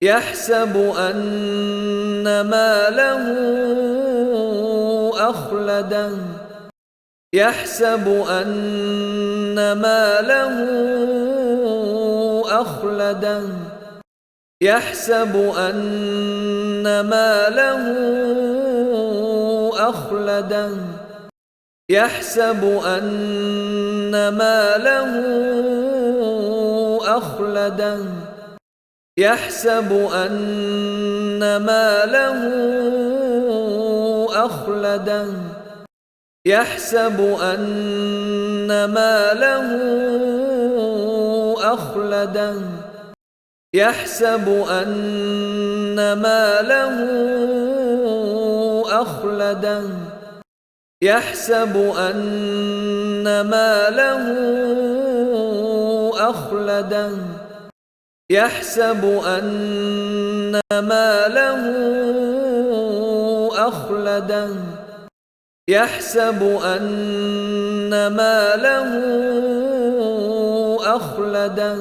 يحسب أن ماله أخلده يحسب أن ماله أخلده يحسب أن ماله أخلده يحسب أن ماله أخلده يحسب أن ماله أخلده يحسب أن ماله أخلده يحسب أن ماله أخلده يحسب أن ماله أخلده يحسب أن ماله أخلده يحسب أن ماله أخلده